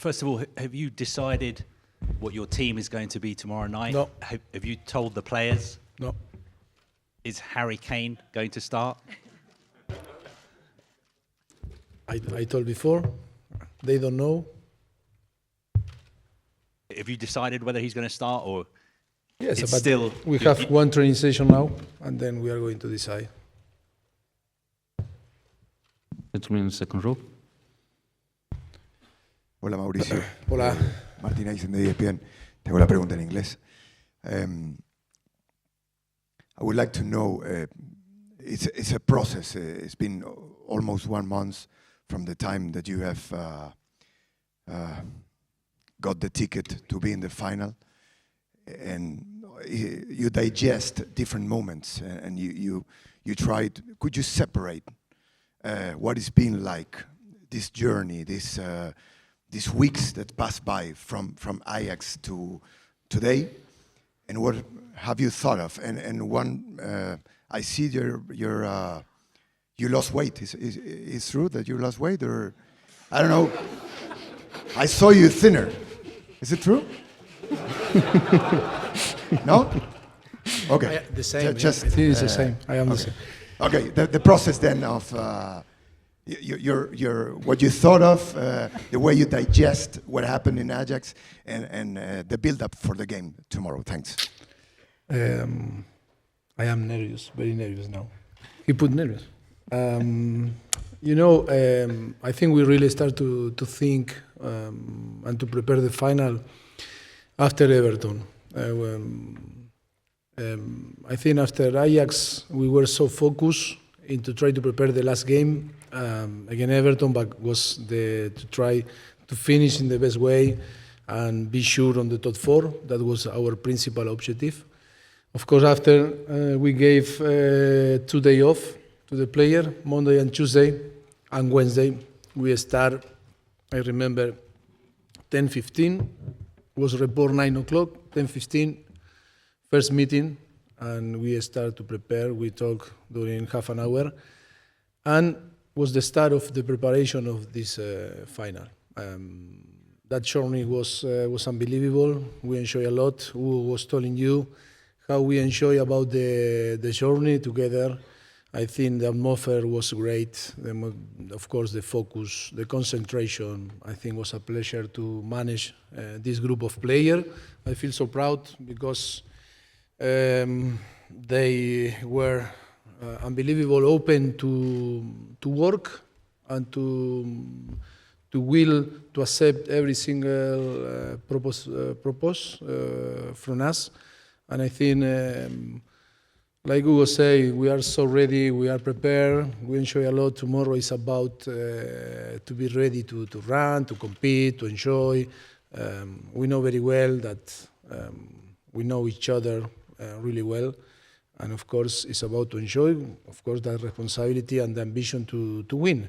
First of all, have you decided what your team is going to be tomorrow night? No. Have you told the players? No. Is Harry Kane going to start? I told before, they don't know. Have you decided whether he's going to start or Yes, it's but still... we have one training session now, and then we are going to decide. Gentleman in the second row. Hola Mauricio. Hola. Martín Eisen de ESPN. Tengo la pregunta en inglés. I would like to know, it's a process. It's been almost 1 month from the time that you have got the ticket to be in the final, and you digest different moments, and you tried. Could you separate what it's been like, this journey, these weeks that passed by from Ajax to today, and what have you thought of? And one, I see you lost weight. Is true that you lost weight, or I don't know? I saw you thinner. Is it true? No? Okay. The same. Just, I think it's the same. I am the same. Okay. The process then of your what you thought of, the way you digest what happened in Ajax, and the build-up for the game tomorrow. Thanks. I am nervous, very nervous now. He put nervous. I think we really start to think and to prepare the final after Everton. I think after Ajax, we were so focused into try to prepare the last game against Everton, but was to try to finish in the best way and be sure on the top 4. That was our principal objective. Of course, after we gave 2 days off to the player, Monday and Tuesday, and Wednesday, we start, I remember, 10:15, was report 9 o'clock, 10:15, first meeting, and we start to prepare. We talk during half an hour, and was the start of the preparation of this final. That journey was unbelievable. We enjoy a lot. Who was telling you how we enjoy about the journey together. I think the atmosphere was great. Of course, the focus, the concentration. I think was a pleasure to manage this group of players. I feel so proud because they were unbelievable, open to work and to will to accept every single propose from us. And I think, like Hugo say, we are so ready, we are prepared, we enjoy a lot. Tomorrow is about to be ready to run, to compete, to enjoy. We know very well that we know each other really well. And of course, it's about to enjoy, of course, that responsibility and the ambition to win.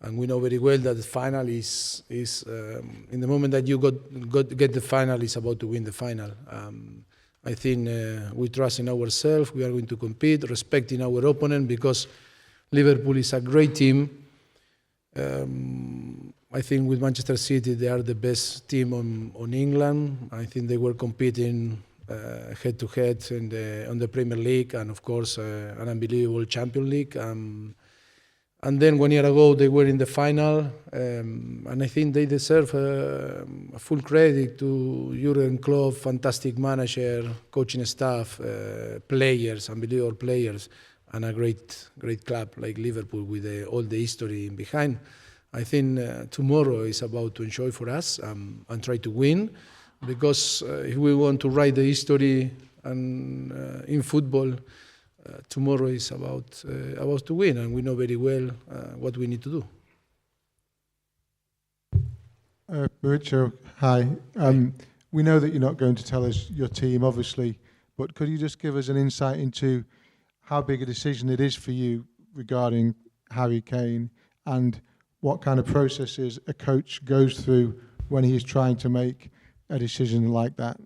And we know very well that the final is in the moment that you get the final, it's about to win the final. I think we trust in ourselves. We are going to compete, respecting our opponent, because Liverpool is a great team. I think with Manchester City, they are the best team on England. I think they were competing head-to-head on the Premier League, and of course, an unbelievable Champions League. And then 1 year ago, they were in the final, and I think they deserve full credit to Jurgen Klopp, fantastic manager, coaching staff, players, unbelievable players, and a great club like Liverpool with all the history behind. I think tomorrow is about to enjoy for us and try to win, because if we want to write the history and in football, tomorrow is about to win, and we know very well what we need to do. Mauricio, hi. We know that you're not going to tell us your team, obviously, but could you just give us an insight into how big a decision it is for you regarding Harry Kane, and what kind of processes a coach goes through when he is trying to make a decision like that?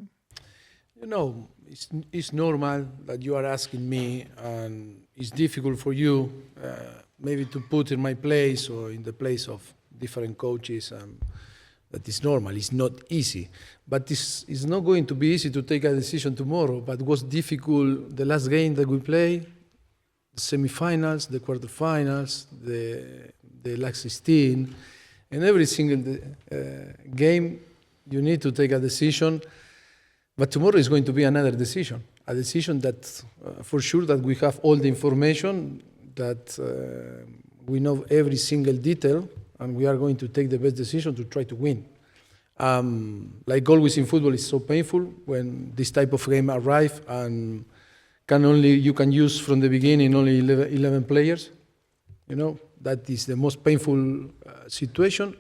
You know, it's normal that you are asking me, and it's difficult for you maybe to put in my place or in the place of different coaches. That is normal. It's not easy. But it's not going to be easy to take a decision tomorrow. But it was difficult the last game that we played, the semifinals, the quarterfinals, the last 16. And every single game, you need to take a decision. But tomorrow is going to be another decision. A decision that, for sure, that we have all the information, that we know every single detail, and we are going to take the best decision to try to win. Like always in football, it's so painful when this type of game arrive and you can use from the beginning only 11 players. You know, that is the most painful situation.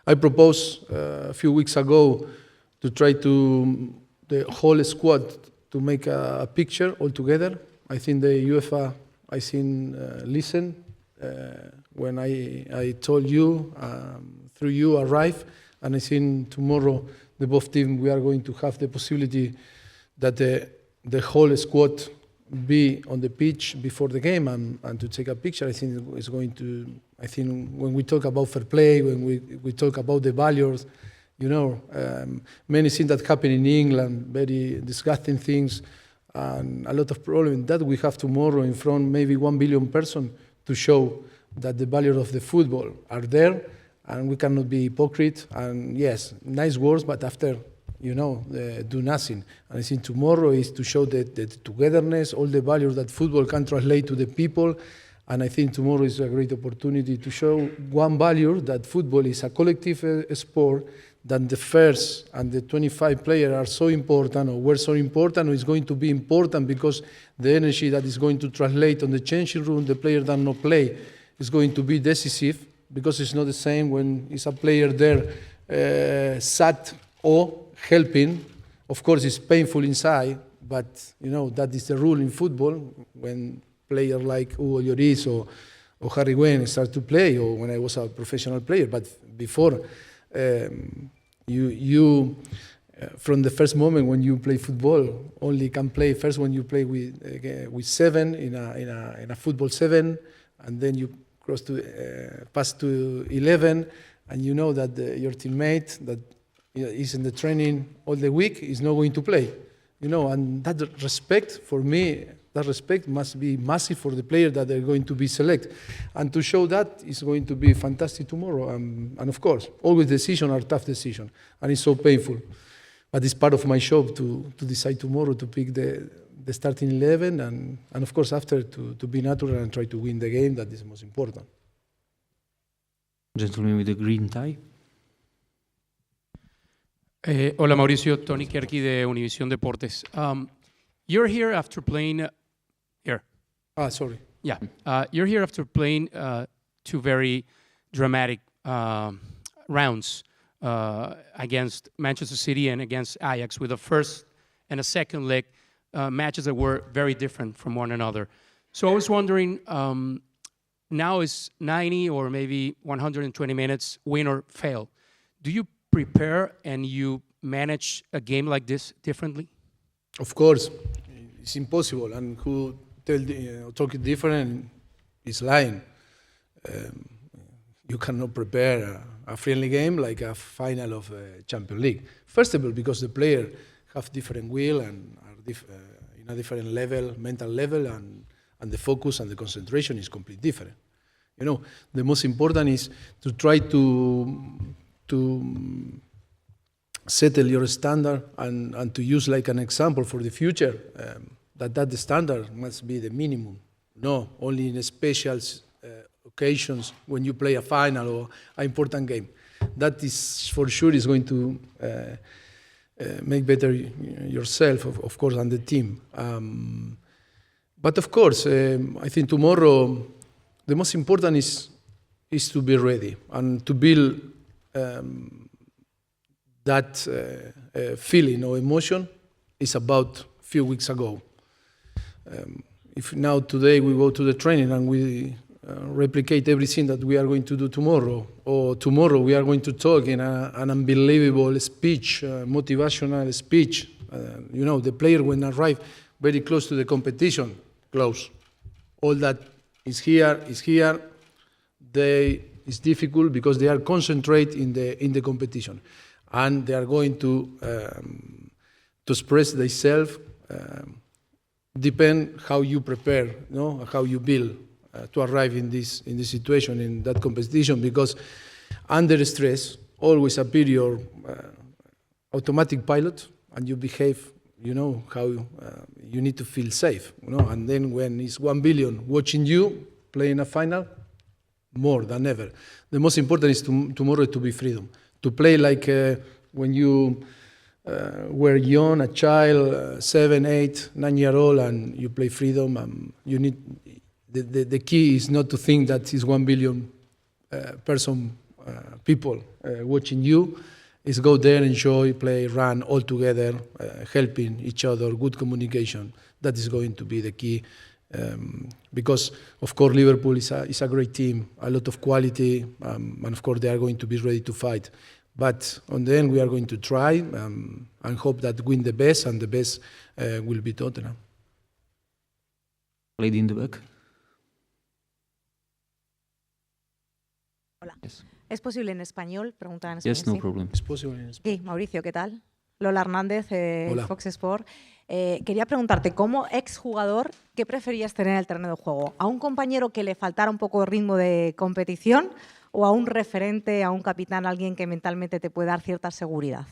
I proposed a few weeks ago to try to the whole squad to make a picture all together. I think the UEFA, listen when I told you, through you arrive, and I think tomorrow the both teams we are going to have the possibility that the whole squad be on the pitch before the game and to take a picture. I think it's going to. I think when we talk about fair play, when we talk about the values, you know, many things that happen in England, very disgusting things, and a lot of problems that we have tomorrow in front, maybe 1 billion person, to show that the values of the football are there, and we cannot be hypocrite. And yes, nice words, but after, you know, do nothing. And I think tomorrow is to show the togetherness, all the values that football can translate to the people. And I think tomorrow is a great opportunity to show one value, that football is a collective sport, that the first and the 25 players are so important, or were so important, or is going to be important because the energy that is going to translate on the changing room, the player that not play, is going to be decisive, because it's not the same when it's a player there sad or helping. Of course, it's painful inside, but you know that is the rule in football. When players like Hugo Lloris or Harry Wayne start to play, or when I was a professional player, but before. You from the first moment when you play football, only can play first when you play with 7 in a football 7, and then you pass to 11, and you know that your teammate that is in the training all the week is not going to play, you know, and that respect for me. That respect must be massive for the player that they're going to be selected. And to show that is going to be fantastic tomorrow. And of course, always decisions are tough decisions, and it's so painful. But it's part of my job to decide tomorrow to pick the starting 11, and of course after to be natural and try to win the game. That is most important. Gentleman with the green tie. Hola Mauricio, Tony Kerky de Univisión Deportes. You're here after playing... Sorry. Yeah, you're here after playing 2 very dramatic rounds against Manchester City and against Ajax, with a first and a second leg matches that were very different from one another. So I was wondering, now is 90 or maybe 120 minutes, win or fail. Do you prepare and you manage a game like this differently? Of course, it's impossible, and who talk different is lying. You cannot prepare a friendly game like a final of a Champions League. First of all, because the player have different will and are in a different level, mental level, and the focus and the concentration is completely different. You know, the most important is to try to settle your standard and to use like an example for the future. That the standard must be the minimum. No, only in special occasions when you play a final or an important game. That is for sure is going to make better yourself, of course, and the team. But of course, I think tomorrow the most important is to be ready and to build that feeling or emotion is about a few weeks ago. If now today we go to the training and we replicate everything that we are going to do tomorrow, or tomorrow we are going to talk in an unbelievable speech, motivational speech, you know, the player when arrive very close to the competition, close. All that is here, they it's difficult because they are concentrated in the competition, and they are going to express themselves. Depend how you prepare, no, how you build to arrive in this situation, in that competition, because under stress always appear your automatic pilot, and you behave, you know, how you need to feel safe, you know, and then when it's 1 billion watching you playing a final, more than ever. The most important is tomorrow to be freedom, to play like when you were young, a child, 7, 8, 9-year-old, and you play freedom. You need the key is not to think that it's 1 billion people watching you. Is go there, enjoy, play, run all together, helping each other, good communication. That is going to be the key. Because of course Liverpool is a great team, a lot of quality, and of course they are going to be ready to fight. But on the end we are going to try and hope that win the best, and the best will be Tottenham. Lady in the back. Hola. Yes. ¿Es posible en español? Pregunta en español. Yes, no sí. problem. Es posible en España. Sí, Mauricio, ¿qué tal? Lola Hernández, Hola. Fox Sport. Quería preguntarte, como exjugador, ¿qué preferías tener en el terreno de juego? ¿A un compañero que le faltara un poco de ritmo de competición o a un referente, a un capitán, alguien que mentalmente te puede dar cierta seguridad?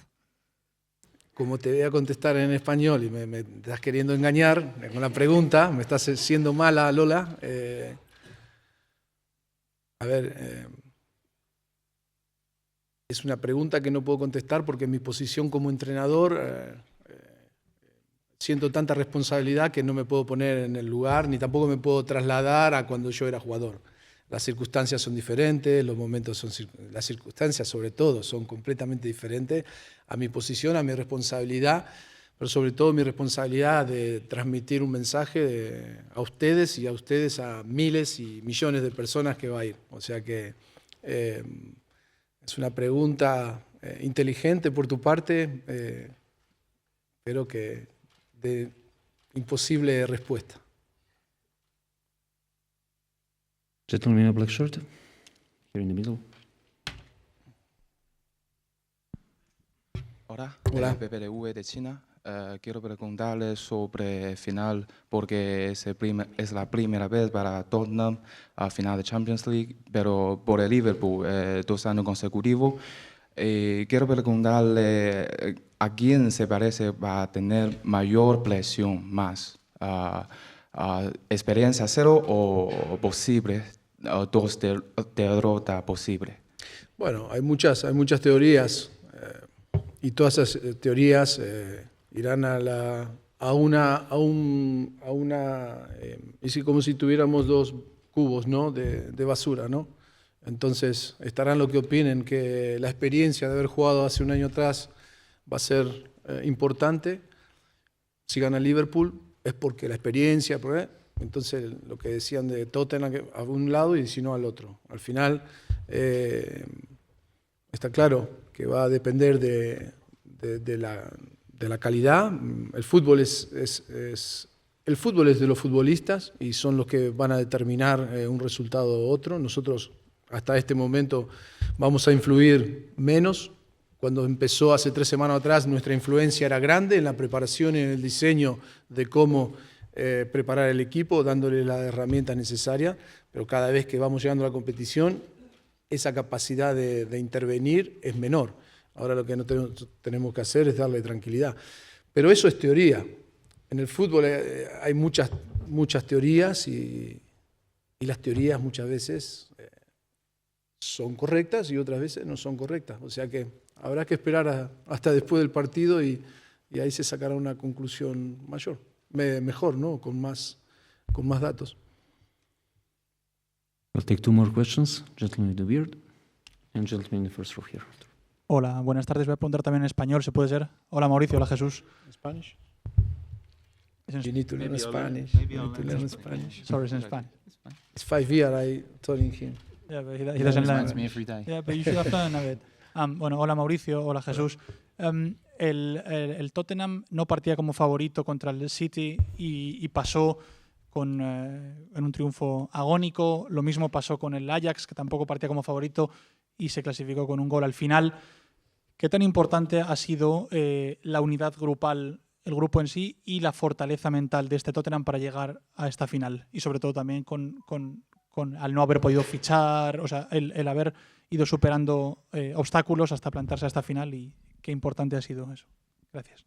Como te voy a contestar en español y me estás queriendo engañar con la pregunta, me estás siendo mala, Lola. Es una pregunta que no puedo contestar porque en mi posición como entrenador siento tanta responsabilidad que no me puedo poner en el lugar, ni tampoco me puedo trasladar a cuando yo era jugador. Las circunstancias son diferentes, los momentos son, las circunstancias sobre todo son completamente diferentes a mi posición, a mi responsabilidad, pero sobre todo mi responsabilidad de transmitir un mensaje a ustedes y a ustedes a miles y millones de personas que va a ir. O sea que es una pregunta inteligente por tu parte, pero que de imposible respuesta. Gentleman in a black shirt, here in the middle. Hola, Hola. PPLV de China. Quiero preguntarle sobre final, porque es la primera vez para Tottenham a final de Champions League, pero por el Liverpool 2 años consecutivos. Quiero preguntarle a quién se parece va a tener mayor presión más. ¿Experiencia cero o posible, dos derrotas posibles? Bueno, hay muchas teorías y todas esas teorías irán a una es como si tuviéramos 2 cubos, ¿no? de basura, ¿no? Entonces estarán lo que opinen, que la experiencia de haber jugado hace un año atrás va a ser importante. Si gana Liverpool es porque la experiencia, entonces lo que decían de Tottenham a un lado y si no al otro. Al final está claro que va a depender de la calidad. El fútbol es de los futbolistas y son los que van a determinar un resultado u otro. Nosotros hasta este momento vamos a influir menos. Cuando empezó hace 3 semanas atrás, nuestra influencia era grande en la preparación y en el diseño de cómo preparar el equipo, dándole las herramientas necesarias, pero cada vez que vamos llegando a la competición, esa capacidad de intervenir es menor. Ahora lo que no tenemos que hacer es darle tranquilidad. Pero eso es teoría. En el fútbol hay muchas teorías y las teorías muchas veces son correctas y otras veces no son correctas. O sea que habrá que esperar hasta después del partido y ahí se sacará una conclusión mejor, ¿no? Con más datos. We'll take 2 more questions. Gentleman with the beard and gentleman in the first row here. Hola, buenas tardes. Voy a preguntar también en español, ¿se puede ser? Hola Mauricio, hola Jesús. Spanish? It's in You need to learn Maybe Spanish. maybe You need to I'll learn learn Spanish. Sorry, it's in Spanish. It's 5 years I telling him. Yeah, but he doesn't learn. me every day. Yeah, but you should have learned a bit. Bueno, hola Mauricio, hola Jesús. El Tottenham no partía como favorito contra el City y pasó en un triunfo agónico. Lo mismo pasó con el Ajax, que tampoco partía como favorito y se clasificó con un gol al final. ¿Qué tan importante ha sido la unidad grupal, el grupo en sí, y la fortaleza mental de este Tottenham para llegar a esta final? Y sobre todo también al no haber podido fichar, o sea, el haber ido superando obstáculos hasta plantarse a esta final, y qué importante ha sido eso. Gracias.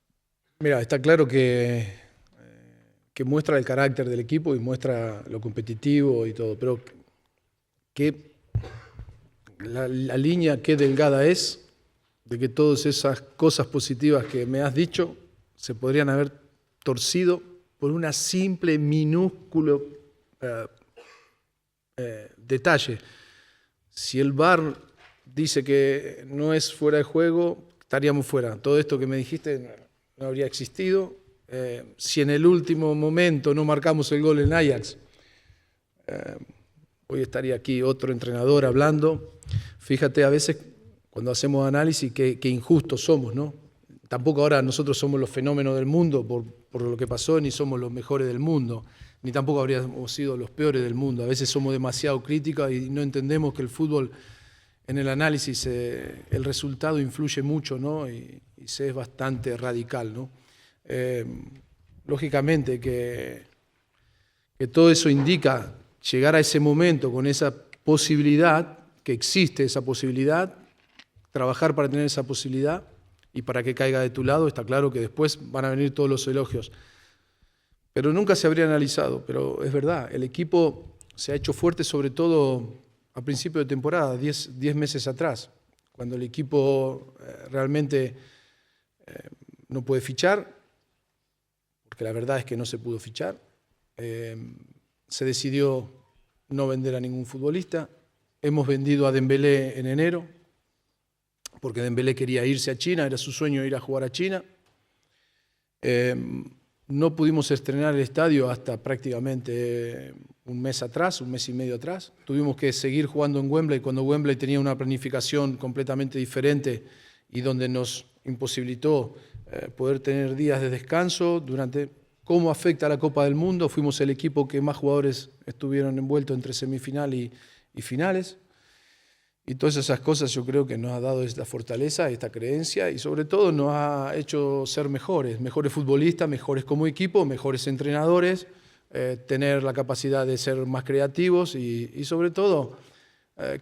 Mira, está claro que muestra el carácter del equipo y muestra lo competitivo y todo, pero que la línea qué delgada es de que todas esas cosas positivas que me has dicho se podrían haber torcido por una simple, minúsculo detalle. Si el VAR dice que no es fuera de juego, estaríamos fuera. Todo esto que me dijiste no habría existido. Si en el último momento no marcamos el gol en Ajax, hoy estaría aquí otro entrenador hablando. Fíjate, a veces cuando hacemos análisis, qué injustos somos, ¿no? Tampoco ahora nosotros somos los fenómenos del mundo por lo que pasó, ni somos los mejores del mundo, ni tampoco habríamos sido los peores del mundo. A veces somos demasiado críticos y no entendemos que el fútbol, en el análisis, el resultado influye mucho, ¿no? Y se es bastante radical, ¿no? Lógicamente que todo eso indica llegar a ese momento con esa posibilidad, que existe esa posibilidad, trabajar para tener esa posibilidad y para que caiga de tu lado. Está claro que después van a venir todos los elogios. Pero nunca se habría analizado, pero es verdad, el equipo se ha hecho fuerte sobre todo a principio de temporada, 10 meses atrás, cuando el equipo realmente no puede fichar, porque la verdad es que no se pudo fichar. Se decidió no vender a ningún futbolista. Hemos vendido a Dembélé en enero, porque Dembélé quería irse a China, era su sueño ir a jugar a China. No pudimos estrenar el estadio hasta prácticamente un mes atrás, un mes y medio atrás. Tuvimos que seguir jugando en Wembley cuando Wembley tenía una planificación completamente diferente y donde nos imposibilitó poder tener días de descanso durante. ¿Cómo afecta a la Copa del Mundo? Fuimos el equipo que más jugadores estuvieron envueltos entre semifinal y finales. Y todas esas cosas yo creo que nos ha dado esta fortaleza, esta creencia, y sobre todo nos ha hecho ser mejores futbolistas, mejores como equipo, mejores entrenadores, tener la capacidad de ser más creativos y sobre todo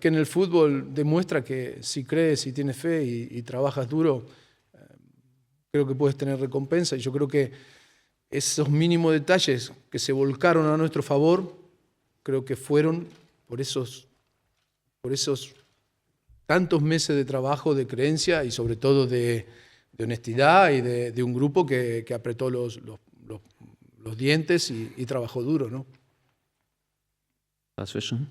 que en el fútbol demuestra que si crees, si tienes fe y trabajas duro, creo que puedes tener recompensa. Y yo creo que esos mínimos detalles que se volcaron a nuestro favor, creo que fueron por esos tantos meses de trabajo, de creencia y sobre todo de honestidad y de un grupo que apretó los dientes y trabajó duro, ¿no? Last question.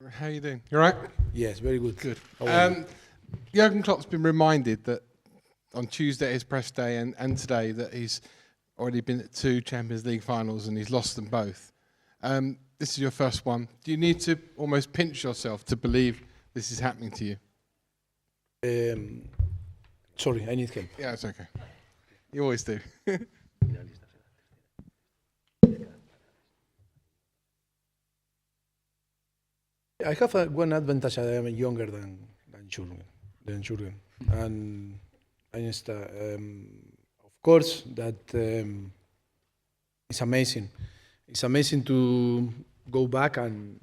How are you doing? You all right? Yes, very good. Good. How are you? Jurgen Klopp's been reminded that on Tuesday, his press day, and today, that he's already been at 2 Champions League finals and he's lost them both. This is your first one. Do you need to almost pinch yourself to believe this is happening to you? Sorry, I need help. Yeah, it's okay. You always do. I have one advantage that I'm younger than Jurgen. And of course, that it's amazing. It's amazing to go back and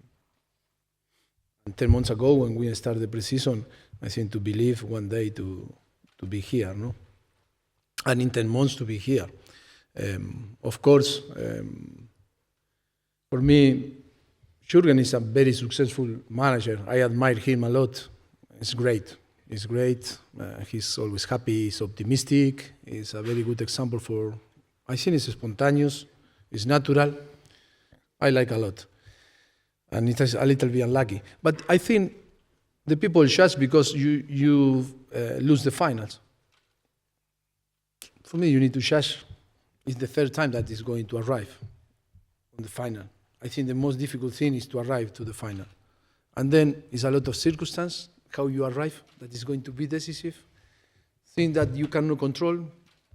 10 months ago when we started the preseason, I think to believe one day to be here, no? And in 10 months to be here. Of course, for me, Jurgen is a very successful manager. I admire him a lot. It's great. He's great. He's always happy. He's optimistic. He's a very good example for. I think it's spontaneous. It's natural. I like a lot. And it's a little bit unlucky. But I think the people judge because you lose the finals. For me, you need to judge. It's the third time that it's going to arrive on the final. I think the most difficult thing is to arrive to the final. And then it's a lot of circumstance, how you arrive, that is going to be decisive. Things that you cannot control,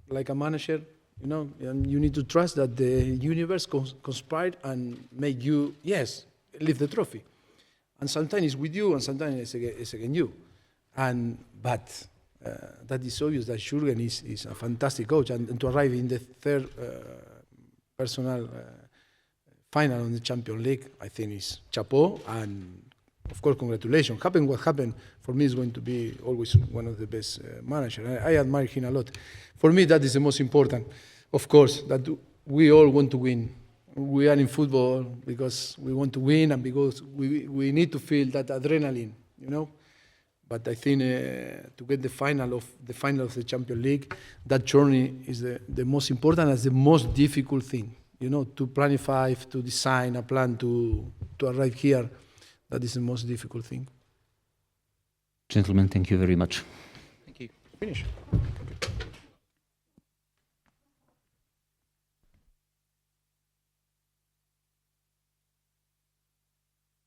like a manager, you know, and you need to trust that the universe conspired and make you, yes, lift the trophy. And sometimes it's with you, and sometimes it's against you. But that is obvious that Jurgen is a fantastic coach, and to arrive in the third personal final on the Champions League, I think is chapeau, and of course, congratulations. Happen what happened, for me is going to be always one of the best managers. I admire him a lot. For me, that is the most important. Of course, that we all want to win. We are in football because we want to win and because we need to feel that adrenaline, you know. But I think to get the final of the Champions League, that journey is the most important and the most difficult thing. You know, to planify, to design a plan to arrive here, that is the most difficult thing. Gentlemen, thank you very much. Thank you. Finish.